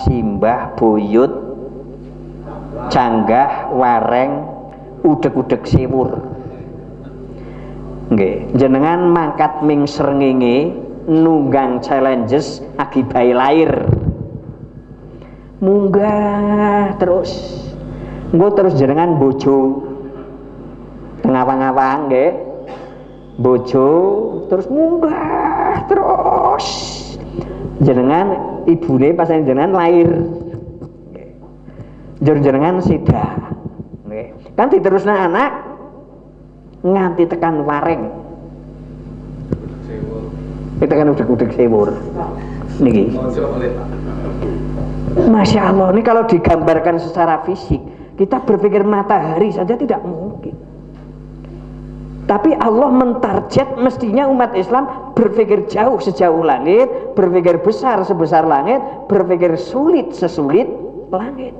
simbah, buyut, canggah, wareng, udeg-udeg sewur. Nggih, jenengan mangkat ming srengenge nunggang challenges akibai lair. Munggah terus. Engko terus jenengan bojo. Ngawang-ngawang nggih. Bojo terus munggah terus. Jenengan ibune pas jenengan lahir. Nggih. Jenengan sidah. Nggih. Kan diterusna anak nganti tekan wareng. Kita kan udeg-udeg sewur. Niki. Masya Allah, ini kalau digambarkan secara fisik, kita berpikir matahari saja tidak mungkin. Tapi Allah mentarget mestinya umat Islam berpikir jauh sejauh langit, berpikir besar sebesar langit, berpikir sulit sesulit langit.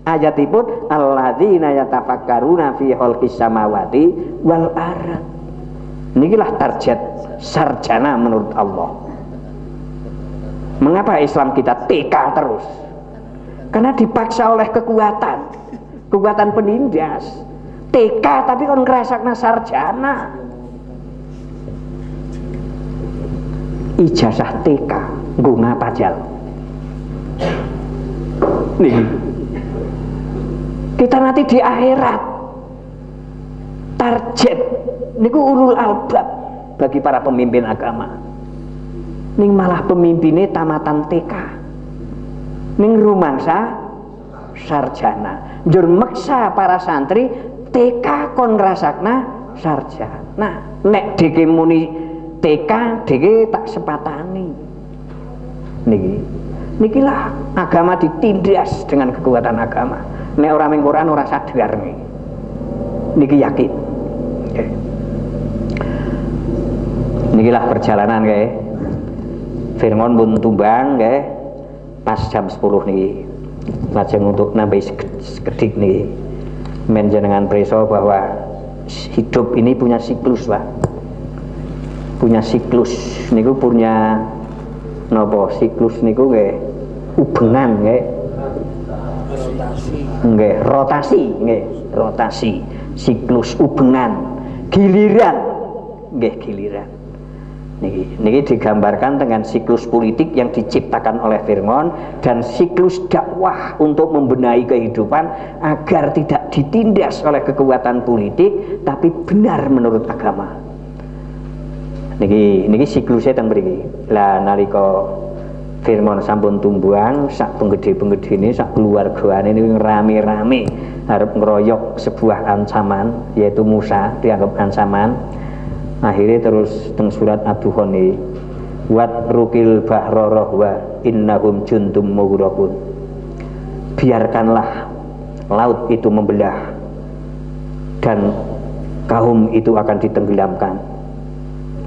Ayatipun alladzina yatafakkaruna fi khalqis samawati wal ardh. Inilah target sarjana menurut Allah. Mengapa Islam kita TK terus? Karena dipaksa oleh kekuatan penindas. TK tapi kon ngrasakna sarjana. Ijazah TK nggo ngapajal. Nih. Kita nanti di akhirat target niku ulul albab bagi para pemimpin agama. Ning malah pemimpinnya tamatan TK. Ning rumangsa sarjana. Njur meksa para santri TK kon ngrasakna sarjana. Nek dhewe muni TK dhewe tak sepatani. Nikilah agama ditindas dengan kekuatan agama. Nek orang ming Quran ora sadar niki yakin. Okay. Nikilah perjalanan kae. Firman pun tumbang kae pas jam 10 niki. Lajeng untuk nambah sekedik niki. Men jenengan preso bahwa hidup ini punya siklus, Pak. Punya siklus niku punya napa siklus niku nggih ubengan nggih. Nggih, rotasi, siklus ubengan, giliran. Nggih, giliran. Niki digambarkan dengan siklus politik yang diciptakan oleh Firman dan siklus dakwah untuk membenahi kehidupan agar tidak ditindas oleh kekuatan politik tapi benar menurut agama. Niki siklusnya teng mriki. Lah nalika Firman sampun tumbuang, sak penggede-penggedene, sak keluargane ini rame-rame arep ngeroyok sebuah ancaman, yaitu Musa dianggap ancaman. Akhirnya terus teng surat Ad-Dukhan ini, wat rukil bahra rahwa innahum juntum mughraqun. Biarkanlah laut itu membelah dan kaum itu akan ditenggelamkan.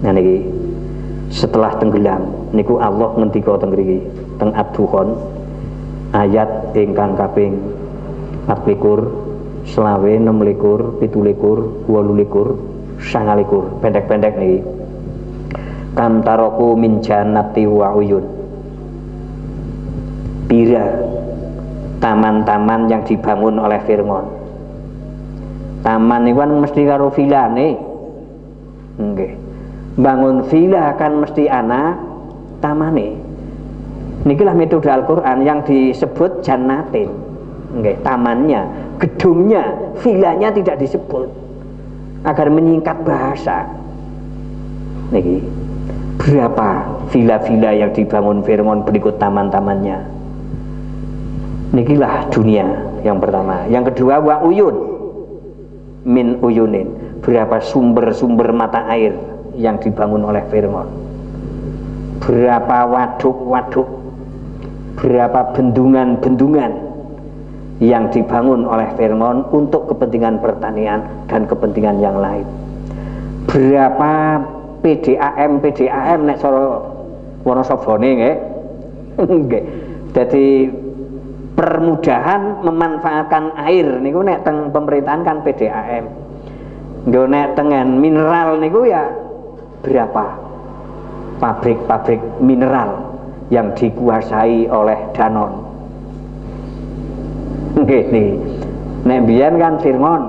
Nah niki setelah tenggelam niku Allah ngendika teng mriki teng Ad-Dukhan ayat ingkang kaping 24, 25, 26, 27, 28, pendek-pendek niki. Kam taraku min jannati wa uyun. Pira taman-taman yang dibangun oleh Firman. Taman niku kan mesti karo vilane. Nggih. Bangun villa kan mesti ana tamane. Nikilah metode Al-Qur'an yang disebut jannatin. Nggih, tamannya, gedungnya, villanya tidak disebut agar menyingkat bahasa. Niki berapa villa-villa yang dibangun Firman berikut taman-tamannya. Nikilah dunia yang pertama. Yang kedua wa uyun min uyunin, berapa sumber-sumber mata air yang dibangun oleh Firman, berapa waduk-waduk, berapa bendungan-bendungan yang dibangun oleh Firman untuk kepentingan pertanian dan kepentingan yang lain. Berapa PDAM nek soro Wonosobone nggih. Nggih. Jadi permudahan memanfaatkan air niku nek teng pemerintahan kan PDAM. Nggih nek tengen mineral niku ya berapa pabrik-pabrik mineral yang dikuasai oleh Danone. Nggih niki. Nek biyen kan Fir'aun,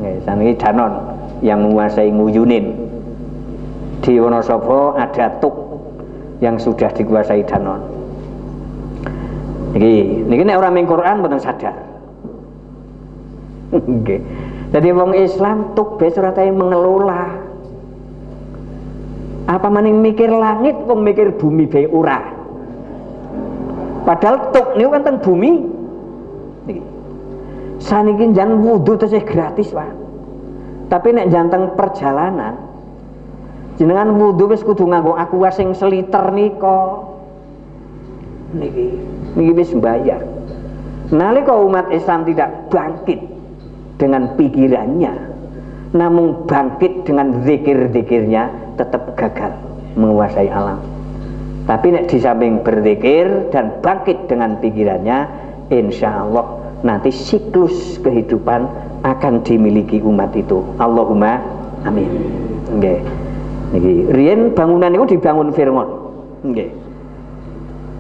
nggih saniki Danon yang menguasai Nguyunin. Di Wonosobo ada Tuk yang sudah dikuasai Danon. Niki nek ora ming Quran mboten sadar. Nggih. Jadi wong Islam Tuk wis ora tau mengelola. Apa maning mikir langit wong mikir bumi bae ora. Padahal Tuk niku kan teng bumi. Niki. Saniki jan wudu tesih gratis, Pak. Tapi nek janteng perjalanan jenengan wudu wis kudu nganggo aqua sing seliter nika. Niki wis bayar. Nalika umat Islam tidak bangkit dengan pikirannya, namun bangkit dengan zikir-zikirnya, tetap gagal menguasai alam. Tapi nek di samping berzikir dan bangkit dengan pikirannya, insya Allah nanti siklus kehidupan akan dimiliki umat itu. Allahumma amin. Nggih. Niki riyen bangunan itu dibangun Fir'aun. Nggih.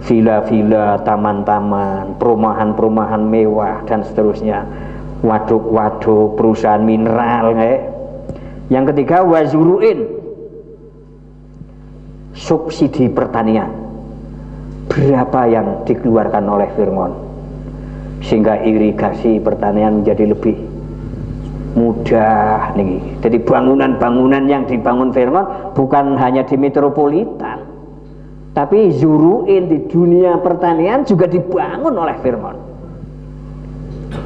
Villa-villa, taman-taman, perumahan-perumahan mewah dan seterusnya. Waduk-waduk, perusahaan mineral nggih. Yang ketiga wazuruin, subsidi pertanian. Berapa yang dikeluarkan oleh Fir'aun sehingga irigasi pertanian menjadi lebih mudah nih. Jadi bangunan-bangunan yang dibangun Fir'aun bukan hanya di metropolitan, tapi zuruin di dunia pertanian juga dibangun oleh Fir'aun.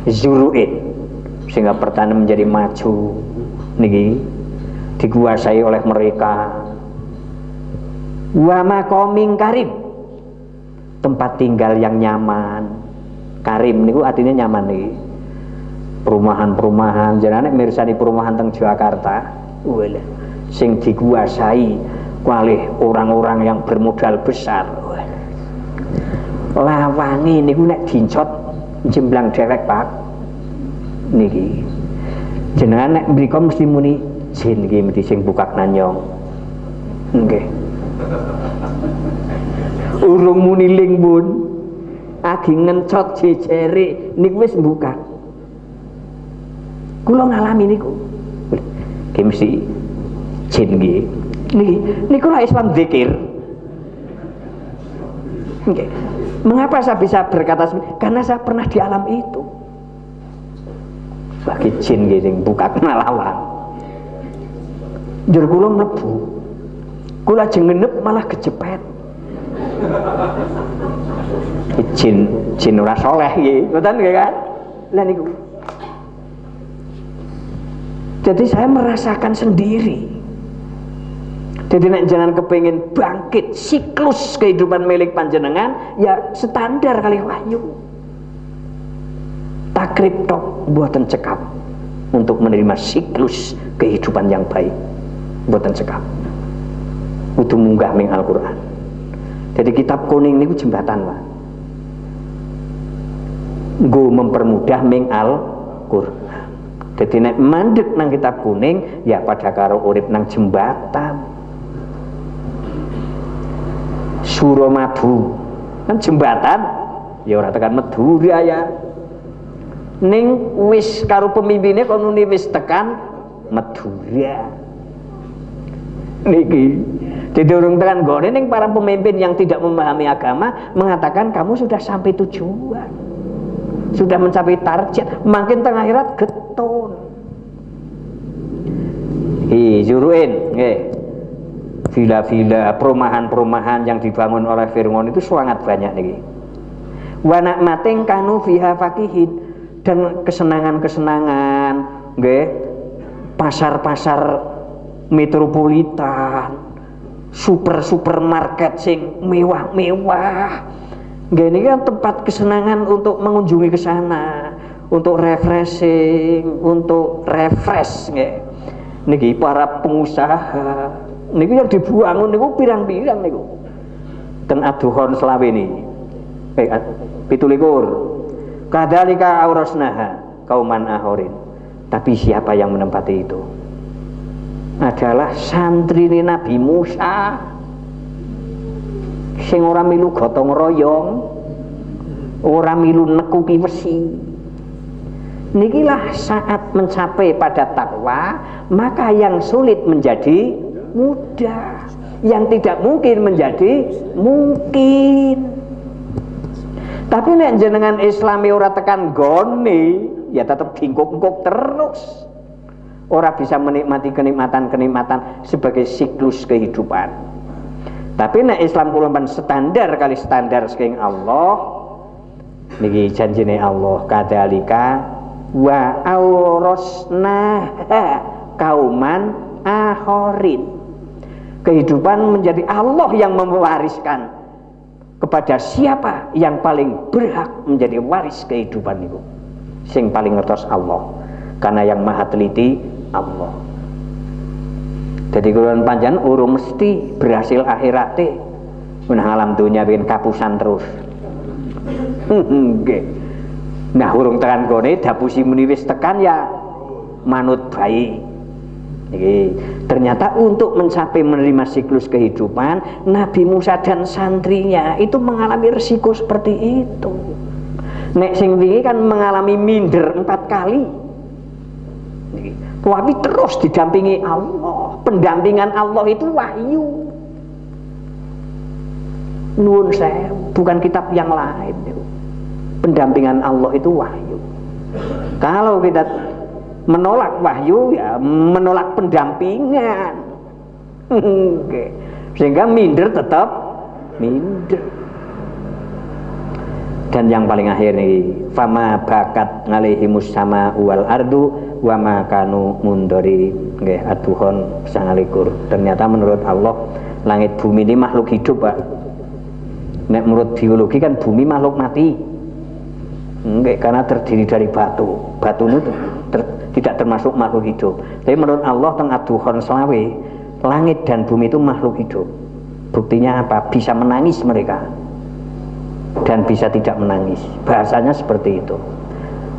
Zuruin sehingga pertanian menjadi maju nih, dikuasai oleh mereka. Wa maqamin karim, tempat tinggal yang nyaman. Karim niku artinya nyaman nih. Perumahan-perumahan jenenge mirsani perumahan teng Jakarta sing dikuasai oleh orang-orang yang bermodal besar. Lawangi niku nek dincot jemblang dewek, Pak. Niki jenengan nek mriko mesti muni jin iki mesti sing bukak nanyong. Nggih. Urung muni ling pun agi ngencot jejere niku wis mbukak. Kula ngalami niku. Ki mesti jin nggih. Niku lah Islam zikir. Nggih. Mengapa saya bisa berkata seperti? Karena saya pernah di alam itu. Bagi jin nggih sing bukak nalawang. Njur kula mlebu. Kula jengenep malah kejepet. Jin ora saleh nggih, ngoten nggih kan? Lah niku. Jadi saya merasakan sendiri. Jadi nek jangan kepengin bangkit siklus kehidupan milik panjenengan, ya standar kali wahyu. Takrib tok mboten cekap untuk menerima siklus kehidupan yang baik. Mboten cekap. Kudu munggah ming Al-Qur'an. Jadi kitab kuning niku jembatan, Pak. Nggo mempermudah ming Al-Qur'an. Jadi nek mandek nang kitab kuning ya pada karo urip nang jembatan. Suramadu kan jembatan ya ora tekan Madura ya. Ning wis karo pemimpine kono wis tekan Madura. Niki didorong tekan gone ning para pemimpin yang tidak memahami agama mengatakan kamu sudah sampai tujuan, sudah mencapai target, makin tengah akhirat getun. Zuruin nggih. Villa-villa, perumahan-perumahan yang dibangun oleh Fir'aun itu sangat banyak niki. Wa nikmatin kanu fiha fakihin, dan kesenangan-kesenangan nggih, pasar-pasar metropolitan, supermarket sing mewah-mewah. Nggih niki kan tempat kesenangan untuk mengunjungi ke sana, untuk refreshing, untuk refresh nggih. Niki para pengusaha niku yang dibangun niku pirang-pirang niku. Ten Aduhon selawe niki. 17. Kadzalika aurasnaha kauman ahorin. Tapi siapa yang menempati itu? Adalah santri Nabi Musa. Sing ora milu gotong royong, ora milu nekuki wesi. Nikilah saat mencapai pada takwa, maka yang sulit menjadi mudah, yang tidak mungkin menjadi mungkin. Tapi nek jenengan Islami ora tekan gone, ya tetap gingkuk-gingkuk terus. Ora bisa menikmati kenikmatan-kenikmatan sebagai siklus kehidupan. Tapi nek Islam kula standar kali standar saking Allah, niki janjine Allah, kadzalika wa aurasna kauman akharin. Kehidupan menjadi Allah yang mewariskan kepada siapa yang paling berhak menjadi waris kehidupan itu. Sing paling ngertos Allah, karena yang maha teliti Allah. Jadi kulon panjang urung mesti berhasil akhirate, menang alam dunia bikin kapusan terus. Nah urung tekan kone dapusi meniwis tekan ya manut baik. Ternyata untuk mencapai menerima siklus kehidupan, Nabi Musa dan santrinya itu mengalami resiko seperti itu. Nek sing wingi kan mengalami minder 4 kali. Tapi terus didampingi Allah. Pendampingan Allah itu wahyu. Nuwun sewu, bukan kitab yang lain. Pendampingan Allah itu wahyu. Kalau kita menolak wahyu, ya menolak pendampingan. Sehingga minder tetap minder. Dan yang paling akhir nih, fama bakat ngalihimus sama wal ardu wa ma kanu mundori. Nggih, atuhon sangalikur. Ternyata menurut Allah langit bumi ini makhluk hidup, Pak. Nek menurut biologi kan bumi makhluk mati. Nggih, karena terdiri dari batu. Batu itu tidak termasuk makhluk hidup. Tapi menurut Allah teng atuhon selawe, langit dan bumi itu makhluk hidup. Buktinya apa? Bisa menangis mereka dan bisa tidak menangis. Bahasanya seperti itu.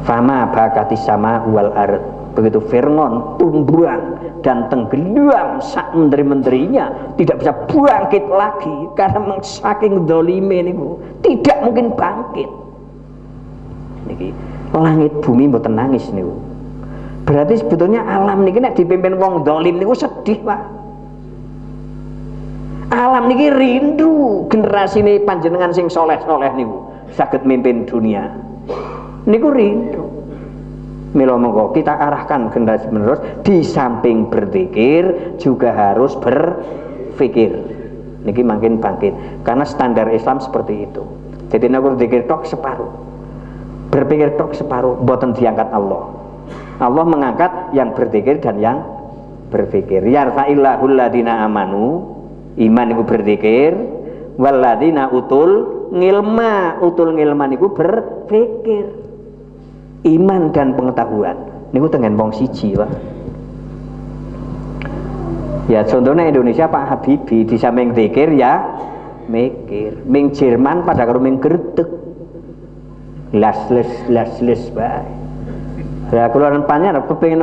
Fama bakatis sama wal ard. Begitu Fir'aun tumbuhan dan tenggelam sak menteri-menterinya, tidak bisa bangkit lagi karena saking dolime niku tidak mungkin bangkit. Niki langit bumi mboten nangis niku. Berarti sebetulnya alam niki nek dipimpin wong dolim niku sedih, Pak. Alam niki rindu generasi ini panjenengan sing soleh-soleh niku saged mimpin dunia. Niku rindu. Mila monggo kita arahkan generasi menerus, di samping berzikir juga harus berpikir. Niki makin bangkit karena standar Islam seperti itu. Jadi nek berzikir tok separuh, berpikir tok separuh, boten diangkat Allah. Allah mengangkat yang berzikir dan yang berpikir. Yarfa'illahul ladina amanu, iman itu berzikir, waladina utul ngilma, utul ngilma niku berpikir. Iman dan pengetahuan niku tengen wong siji, Pak. Ya contohnya Indonesia Pak Habibie di samping zikir ya mikir. Ming Jerman pada karo ming gerdeg. Las bae. Ya kula panjenengan kepengin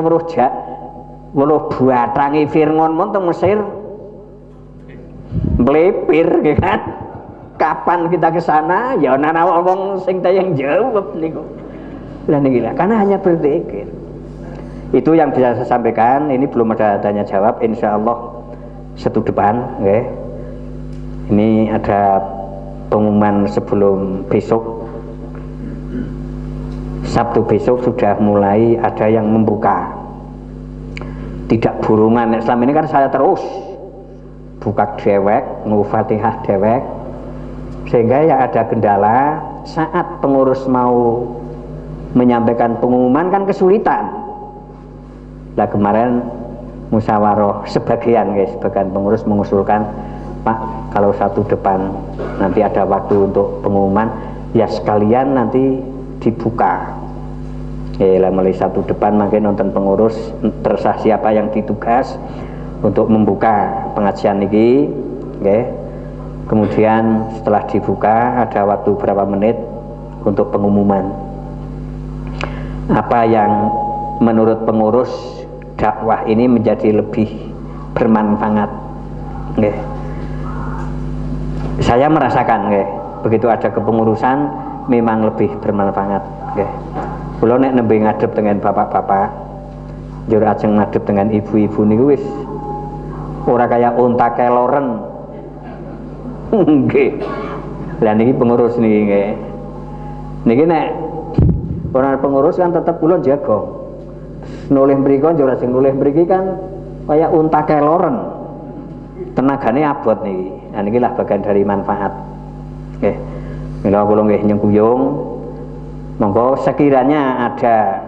weruh batangi Fir'aun mon teng Mesir. Blepir nggih kan. Kapan kita ke sana? Ya ana wong sing tayang jawab niku. Lah niki lah, karena hanya berzikir. Itu yang bisa saya sampaikan. Ini belum ada tanya jawab. Insya Allah Setu depan, okay. Ini ada pengumuman sebelum besok. Sabtu besok sudah mulai ada yang membuka. Tidak burungan. Islam ini kan saya terus buka dewek, Fatihah dewek, sehingga ya ada kendala saat pengurus mau menyampaikan pengumuman kan kesulitan. Nah kemarin musyawarah sebagian pengurus mengusulkan, Pak kalau Sabtu depan nanti ada waktu untuk pengumuman, ya sekalian nanti dibuka. Ya mulai Sabtu depan makin nonton pengurus tersah siapa yang ditugas untuk membuka pengajian ini, okay. Kemudian setelah dibuka ada waktu berapa menit untuk pengumuman. Apa yang menurut pengurus dakwah ini menjadi lebih bermanfaat, okay. Saya merasakan, okay. Begitu ada kepengurusan memang lebih bermanfaat, okay. Kula nek nembe ngadep dengan bapak-bapak, njur ajeng ngadep dengan ibu-ibu niku wis ora kaya unta keloren. Nggih. Lah niki pengurus niki nggih. Niki nek ora pengurus kan tetep kula jaga. Nulih mriku njur ajeng nulih mriki kan kaya unta keloren. Tenagane abot niki. Nah niki lah bagian dari manfaat. Nggih. Mila kula nggih nyengkuyung monggo sekiranya ada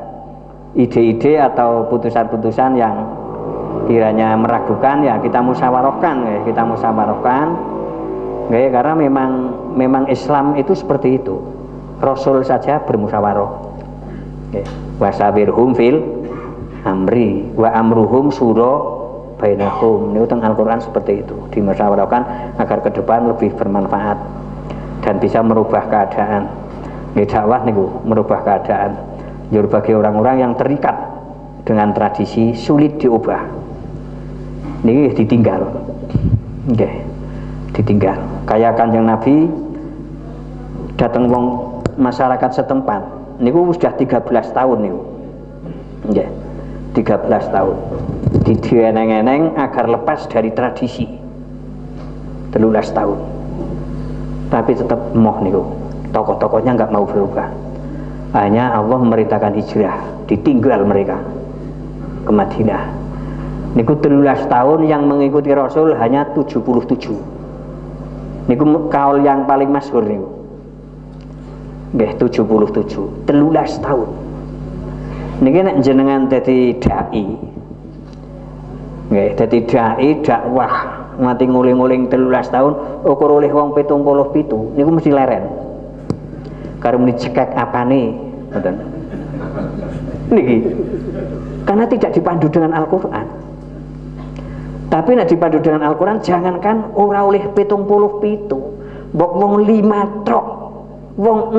ide-ide atau putusan-putusan yang kiranya meragukan ya kita musyawarahkan ya, kita musyawarahkan ya, karena memang Islam itu seperti itu. Rasul saja bermusyawarah ya. Wasabirhum fil amri wa amruhum syura bainahum. Ini teng Al-Qur'an seperti itu, dimusyawarahkan agar ke depan lebih bermanfaat dan bisa merubah keadaan. Dakwah niku merubah keadaan. Jur bagi orang-orang yang terikat dengan tradisi sulit diubah. Niki ditinggal. Nggih. Ditinggal. Kayak Kanjeng Nabi datang wong masyarakat setempat. Niku sudah 13 tahun niku. Nggih. 13 tahun. Dieneng-eneng agar lepas dari tradisi. 13 tahun. Tapi tetap moh niku. Tokoh-tokohnya nggak mau berubah. Hanya Allah memerintahkan hijrah, ditinggal mereka ke Madinah. Niku 13 tahun yang mengikuti Rasul hanya 77. Niku kaul yang paling masyhur niku. Nggih 77, 13 tahun. Niki nek jenengan dadi dai. Nggih, dadi dai dakwah nganti nguling-nguling 13 tahun ukur oleh wong 77 niku mesti leren. Karo muni cekek apane ngoten niki karena tidak dipandu dengan Al-Qur'an. Tapi nek dipandu dengan Al-Qur'an jangankan ora oleh 77 mbok wong 5 trok wong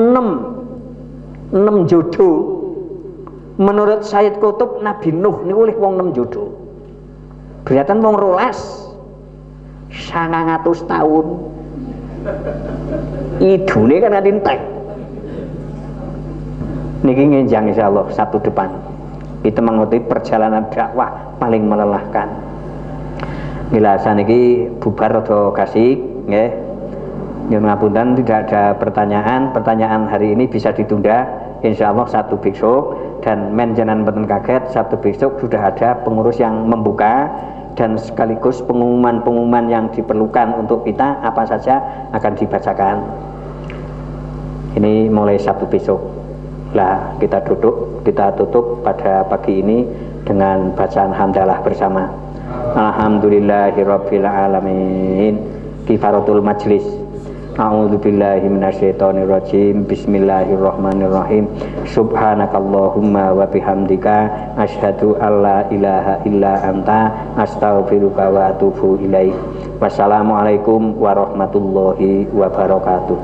6 jodoh menurut Sayyid Qutb Nabi Nuh niku oleh wong 6 jodoh beratan wong 12 900 tahun idune kan nganti entek. Niki ngenjang insyaallah Sabtu depan kita mengikuti perjalanan dakwah paling melelahkan. Gila saniki bubar rada kasih nggih. Nyuwun ngapunten tidak ada pertanyaan hari ini bisa ditunda insyaallah Sabtu besok dan menjenan mboten kaget Sabtu besok sudah ada pengurus yang membuka dan sekaligus pengumuman-pengumuman yang diperlukan untuk kita apa saja akan dibacakan. Ini mulai Sabtu besok. Lah kita tutup pada pagi ini dengan bacaan hamdalah bersama. Alhamdulillahirabbil alamin. Kifaratul majlis. A'udzubillahi minasyaitonirrajim. Bismillahirrahmanirrahim. Subhanakallahumma wa bihamdika asyhadu alla ilaha illa anta astaghfiruka wa atubu ilaik. Wassalamualaikum warahmatullahi wabarakatuh.